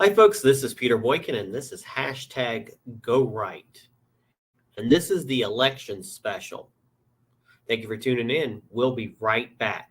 Hi, folks. This is Peter Boykin, and this is hashtag Go Right. And this is the election special. Thank you for tuning in. We'll be right back.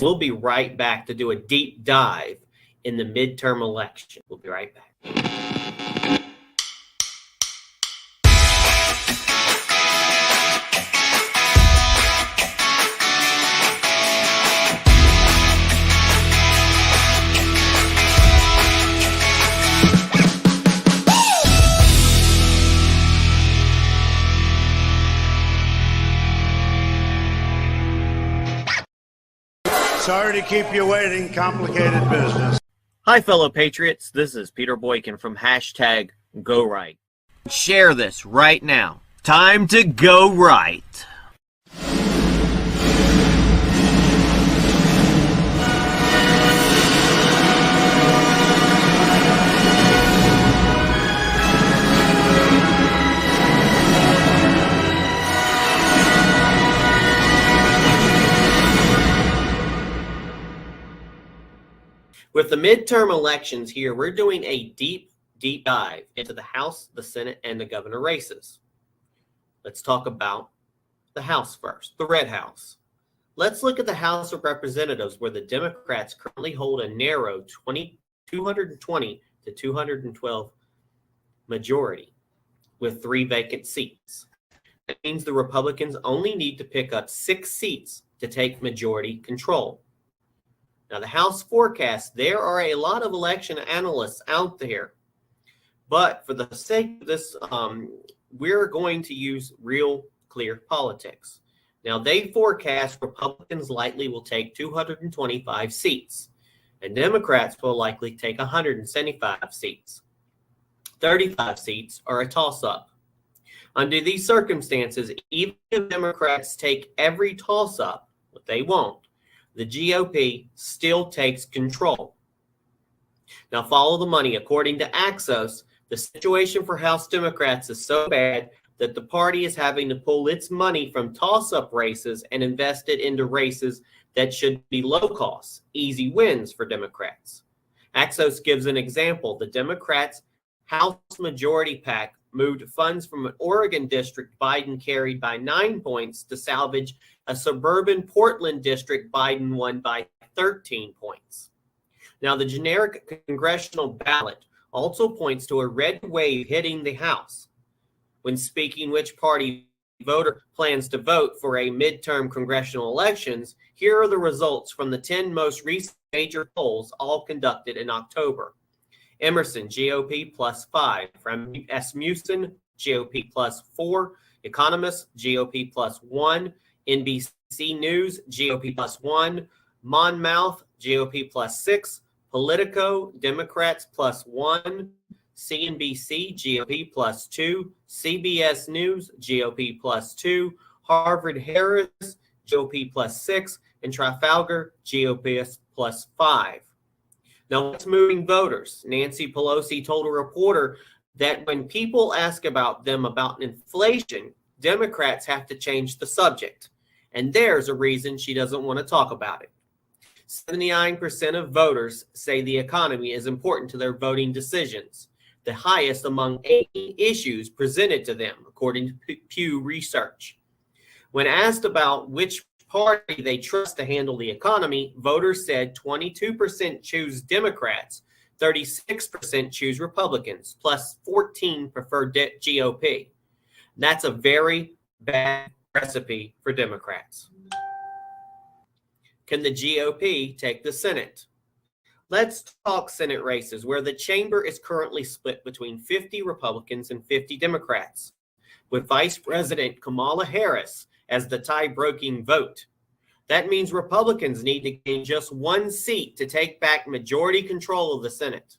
We'll be right back to do a deep dive in the midterm election. We'll be right back. Sorry to keep you waiting. Complicated business. Hi, fellow patriots. This is Peter Boykin from hashtag Go Right. Share this right now. Time to go right. With the midterm elections here, we're doing a deep dive into the House, the Senate, and the governor races. Let's talk about the House first, the Red House. Let's look at the House of Representatives, where the Democrats currently hold a narrow 220 to 212 majority with 3 vacant seats. That means the Republicans only need to pick up 6 seats to take majority control. Now, the House forecast, there are a lot of election analysts out there, but for the sake of this, we're going to use real clear politics. Now, they forecast Republicans likely will take 225 seats, and Democrats will likely take 175 seats. 35 seats are a toss-up. Under these circumstances, even if Democrats take every toss-up, what they won't, the GOP still takes control. Now, follow the money. According to Axios, the situation for House Democrats is so bad that the party is having to pull its money from toss-up races and invest it into races that should be low cost, easy wins for Democrats. Axios gives an example. The Democrats' House Majority PAC moved funds from an Oregon district Biden carried by 9 points to salvage a suburban Portland district Biden won by 13 points. Now, the generic congressional ballot also points to a red wave hitting the House. When speaking which party voter plans to vote for a midterm congressional elections, here are the results from the 10 most recent major polls, all conducted in October. Emerson, GOP +5. Rasmussen, GOP +4. Economist, GOP +1. NBC News, GOP +1. Monmouth, GOP +6. Politico, Democrats +1. CNBC, GOP +2. CBS News, GOP +2. Harvard Harris, GOP +6. And Trafalgar, GOP +5. Now, what's moving voters? Nancy Pelosi told a reporter that when people ask about them about inflation, Democrats have to change the subject. And there's a reason she doesn't want to talk about it. 79% of voters say the economy is important to their voting decisions, the highest among 80 issues presented to them, according to Pew Research. When asked about which party they trust to handle the economy, voters said 22% choose Democrats, 36% choose Republicans, plus 14 prefer GOP. That's a very bad recipe for Democrats. Can the GOP take the Senate? Let's talk Senate races where the chamber is currently split between 50 Republicans and 50 Democrats, with Vice President Kamala Harris as the tie-breaking vote. That means Republicans need to gain just one seat to take back majority control of the Senate.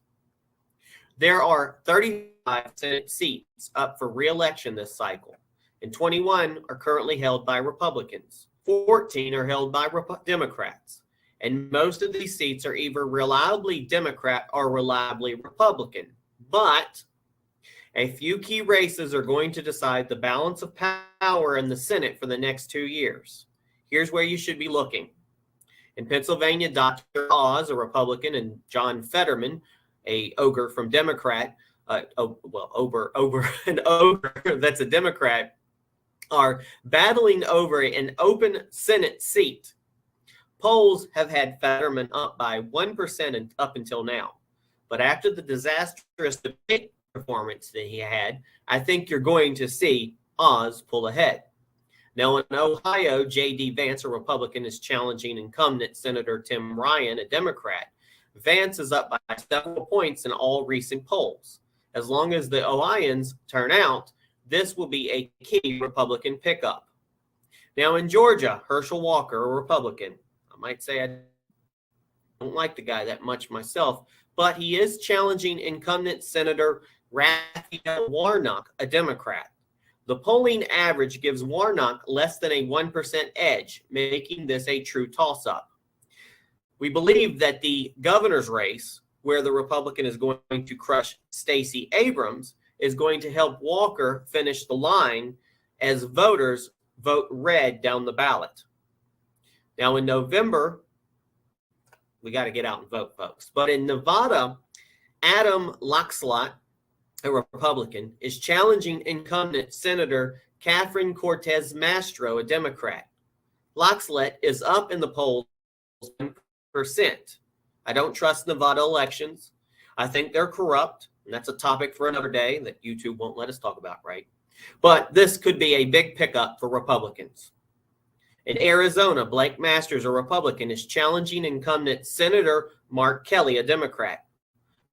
There are 35 Senate seats up for re-election this cycle, and 21 are currently held by Republicans. 14 are held by Democrats. And most of these seats are either reliably Democrat or reliably Republican. But a few key races are going to decide the balance of power in the Senate for the next 2 years. Here's where you should be looking. In Pennsylvania, Dr. Oz, a Republican, and John Fetterman, a ogre from Democrat, an ogre that's a Democrat, are battling over an open Senate seat. Polls have had Fetterman up by 1% up until now. But after the disastrous debate performance that he had, I think you're going to see Oz pull ahead. Now in Ohio, J.D. Vance, a Republican, is challenging incumbent Senator Tim Ryan, a Democrat. Vance is up by several points in all recent polls. As long as the Ohioans turn out, this will be a key Republican pickup. Now in Georgia, Herschel Walker, a Republican. I might say I don't like the guy that much myself, but he is challenging incumbent Senator Raphael Warnock, a Democrat. The polling average gives Warnock less than a 1% edge, making this a true toss-up. We believe that the governor's race, where the Republican is going to crush Stacey Abrams, is going to help Walker finish the line as voters vote red down the ballot. Now in November, we got to get out and vote, folks. But in Nevada, Adam Laxalt, a Republican, is challenging incumbent Senator Catherine Cortez Masto, a Democrat. Laxalt is up in the polls 1%. I don't trust Nevada elections. I think they're corrupt, and that's a topic for another day that YouTube won't let us talk about, right? But this could be a big pickup for Republicans. In Arizona, Blake Masters, a Republican, is challenging incumbent Senator Mark Kelly, a Democrat.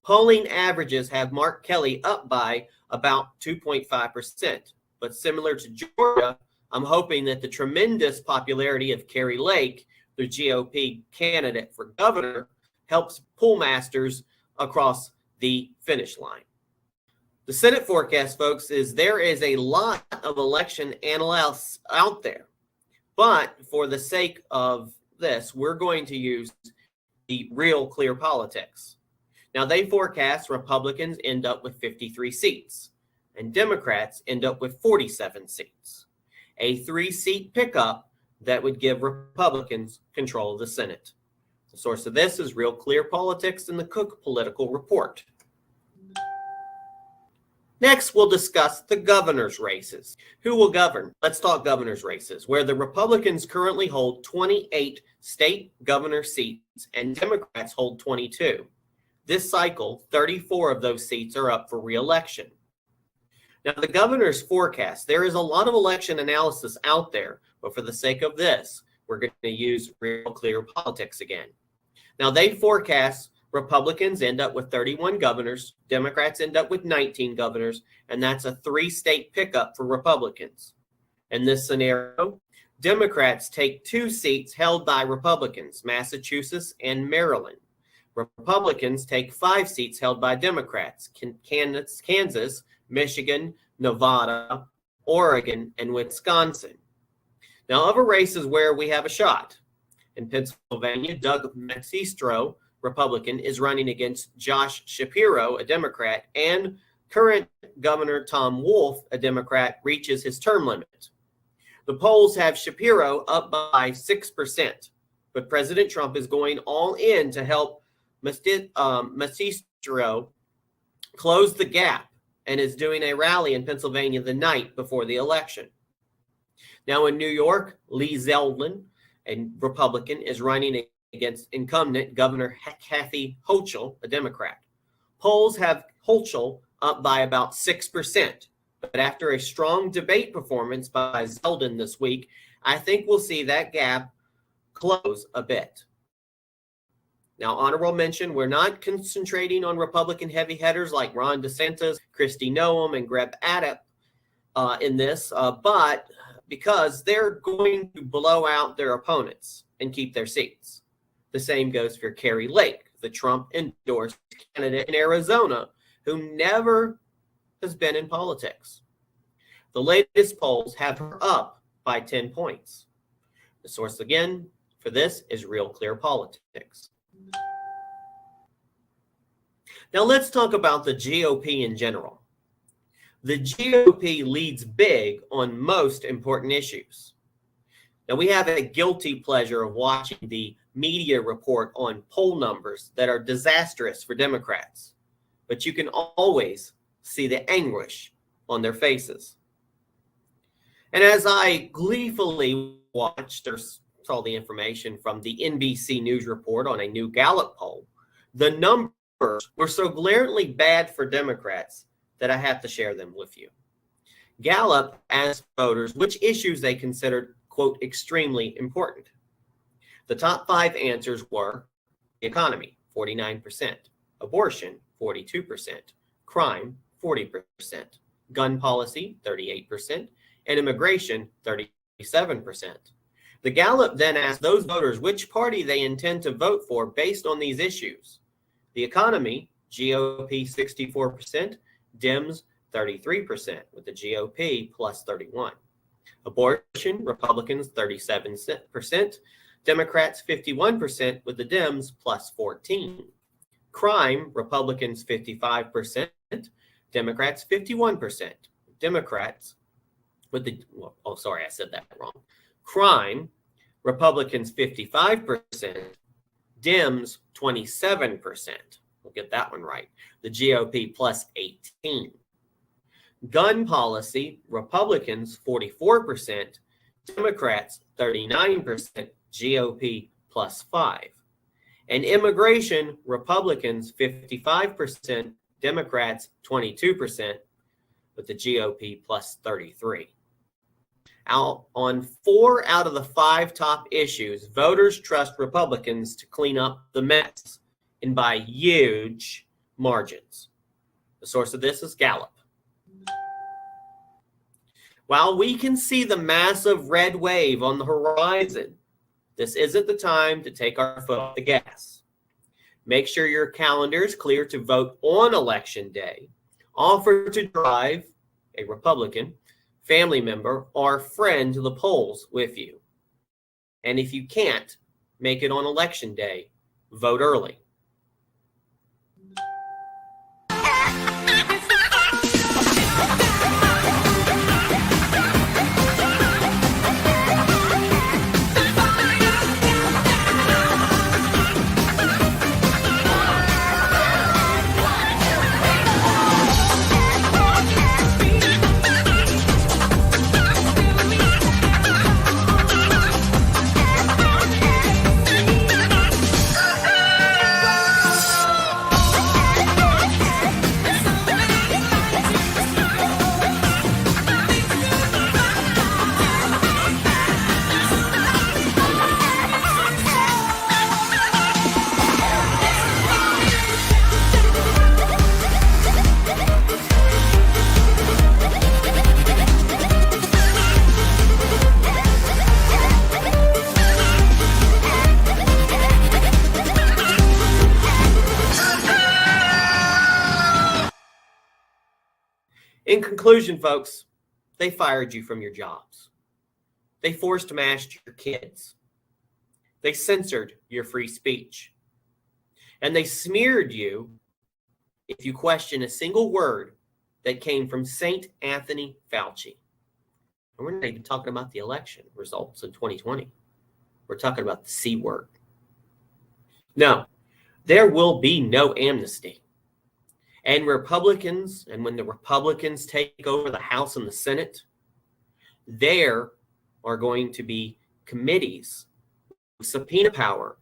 Polling averages have Mark Kelly up by about 2.5%. But similar to Georgia, I'm hoping that the tremendous popularity of Kari Lake, the GOP candidate for governor, helps pull Masters across the finish line. The Senate forecast, folks, is there is a lot of election analysts out there. But for the sake of this, we're going to use the Real Clear Politics. Now, they forecast Republicans end up with 53 seats and Democrats end up with 47 seats. A 3-seat pickup that would give Republicans control of the Senate. The source of this is Real Clear Politics and the Cook Political Report. Next, we'll discuss the governor's races. Who will govern? Let's talk governor's races, where the Republicans currently hold 28 state governor seats and Democrats hold 22. This cycle, 34 of those seats are up for re-election. Now, the governor's forecast, there is a lot of election analysis out there, but for the sake of this, we're going to use Real Clear Politics again. Now, they forecast Republicans end up with 31 governors, Democrats end up with 19 governors, and that's a 3-state pickup for Republicans. In this scenario, Democrats take 2 seats held by Republicans, Massachusetts and Maryland. Republicans take 5 seats held by Democrats, Kansas, Michigan, Nevada, Oregon, and Wisconsin. Now, other races where we have a shot. In Pennsylvania, Doug Massistro, Republican, is running against Josh Shapiro, a Democrat, and current Governor Tom Wolf, a Democrat, reaches his term limit. The polls have Shapiro up by 6%, but President Trump is going all in to help Massistro close the gap and is doing a rally in Pennsylvania the night before the election. Now in New York, Lee Zeldin, a Republican, is running against incumbent Governor Kathy Hochul, a Democrat. Polls have Hochul up by about 6%, but after a strong debate performance by Zeldin this week, I think we'll see that gap close a bit. Now, honorable mention, we're not concentrating on Republican heavy hitters like Ron DeSantis, Kristi Noem, and Greg Abbott in this, but because they're going to blow out their opponents and keep their seats. The same goes for Carrie Lake, the Trump-endorsed candidate in Arizona, who never has been in politics. The latest polls have her up by 10 points. The source, again, for this is Real Clear Politics. Now let's talk about the GOP in general. The GOP leads big on most important issues. Now we have a guilty pleasure of watching the media report on poll numbers that are disastrous for Democrats, but you can always see the anguish on their faces. And as I gleefully watched or saw the information from the NBC News report on a new Gallup poll, the numbers were so glaringly bad for Democrats that I have to share them with you. Gallup asked voters which issues they considered, quote, extremely important. The top 5 answers were the economy, 49%, abortion, 42%, crime, 40%, gun policy, 38%, and immigration, 37%. The Gallup then asked those voters which party they intend to vote for based on these issues. The economy, GOP 64%, Dems 33%, with the GOP plus 31. Abortion, Republicans 37%, Democrats 51%, with the Dems plus 14. Crime, Republicans 55%, Democrats 51%. Democrats with the, oh, sorry, I said that wrong. Crime, Republicans 55%, Dems 27%. We'll get that one right. The GOP plus 18. Gun policy, Republicans 44%, Democrats 39%, GOP plus 5. And immigration, Republicans 55%, Democrats 22%, with the GOP plus 33. On 4 out of the 5 top issues, voters trust Republicans to clean up the mess, and by huge margins. The source of this is Gallup. While we can see the massive red wave on the horizon, this isn't the time to take our foot off the gas. Make sure your calendar is clear to vote on Election Day. Offer to drive a Republican, family member, or friend to the polls with you. And if you can't make it on Election Day, vote early. In conclusion, folks, they fired you from your jobs. They forced mashed your kids. They censored your free speech. And they smeared you if you question a single word that came from St. Anthony Fauci. And we're not even talking about the election results in 2020. We're talking about the C word. No, there will be no amnesty. And Republicans, and when the Republicans take over the House and the Senate, there are going to be committees with subpoena power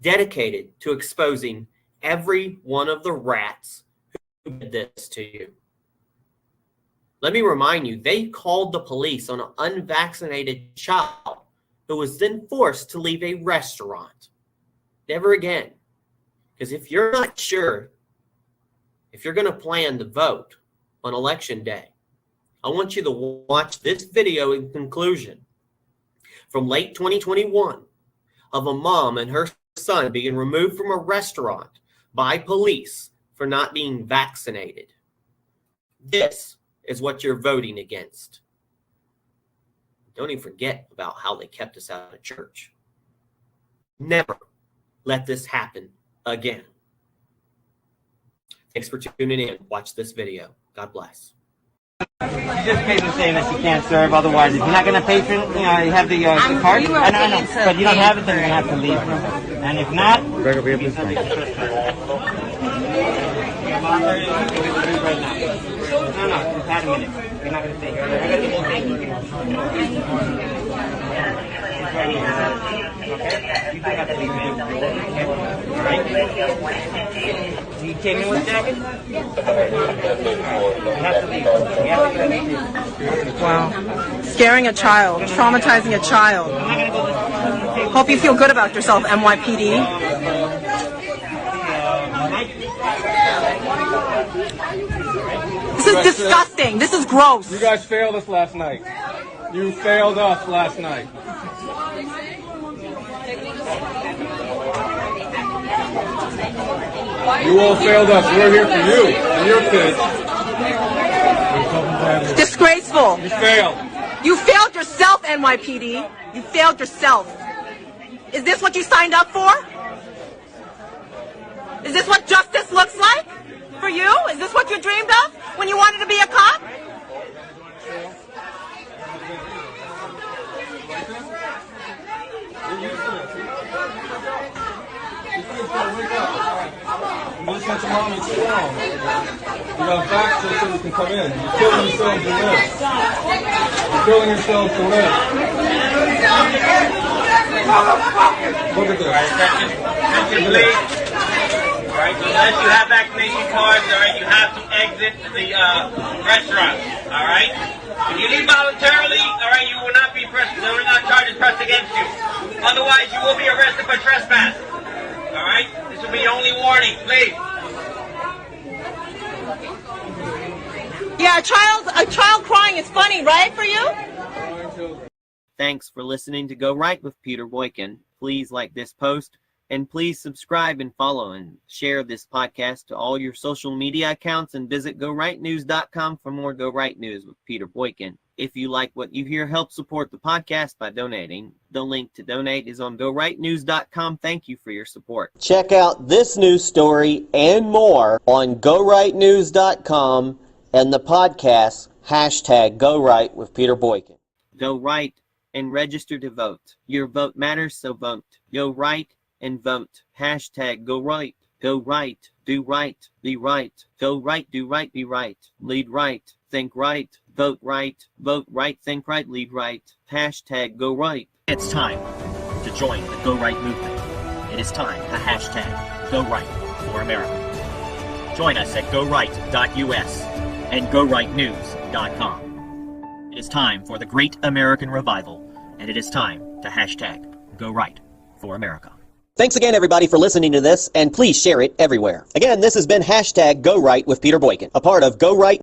dedicated to exposing every one of the rats who did this to you. Let me remind you, they called the police on an unvaccinated child who was then forced to leave a restaurant. Never again. Because if you're not sure if you're going to plan to vote on election day, I want you to watch this video in conclusion from late 2021 of a mom and her son being removed from a restaurant by police for not being vaccinated. This is what you're voting against. Don't even forget about how they kept us out of church. Never let this happen again. Thanks for tuning in. Watch this video. God bless. You just pay the same as you can't serve. Otherwise, if you're not going to pay for it, you have the card. I know, but you don't have it, then you're going to have to leave. And if not, no, just had a minute. You're not going to take it. Okay? You do have to leave, man. Right? You came in with jacket? You have to leave. You have to leave. Wow. Scaring a child, traumatizing a child. Hope you feel good about yourself, NYPD. This is disgusting. This is gross. You guys failed us last night. You failed us last night. You all failed us. We're here for you and your kids. Disgraceful. You failed. You failed yourself, NYPD. You failed yourself. Is this what you signed up for? Is this what justice looks like for you? Is this what you dreamed of when you wanted to be a cop? Listen to mommy strong. You got vaccines so you can come in. You're killing yourselves to live. You're killing yourselves to live. Look at this. Attention, please. All right, so unless you have vaccination cards, all right, you have to exit the restaurant. All right. If you leave voluntarily, all right, you will not be pressed. There will not charges pressed against you. Otherwise, you will be arrested for trespass. All right. This will be your only warning, please. Yeah, a child crying is funny, right, for you? Thanks for listening to Go Right with Peter Boykin. Please like this post, and please subscribe and follow and share this podcast to all your social media accounts, and visit GoRightNews.com for more Go Right News with Peter Boykin. If you like what you hear, help support the podcast by donating. The link to donate is on GoRightNews.com. Thank you for your support. Check out this news story and more on GoRightNews.com and the podcast #GoRight with Peter Boykin. Go right and register to vote. Your vote matters, so vote. Go right and vote. #Go Right. Go right. Do right. Be right. Go right. Do right. Be right. Lead right. Think right. Vote right. Vote right. Think right. Lead right. #Go Right. It's time to join the Go Right movement. It is time to #Go Right for America. Join us at GoRight.us and GoRightNews.com. It is time for the Great American Revival, and it is time to #Go Right for America. Thanks again, everybody, for listening to this, and please share it everywhere. Again, this has been #GoRight with Peter Boykin, a part of Go Right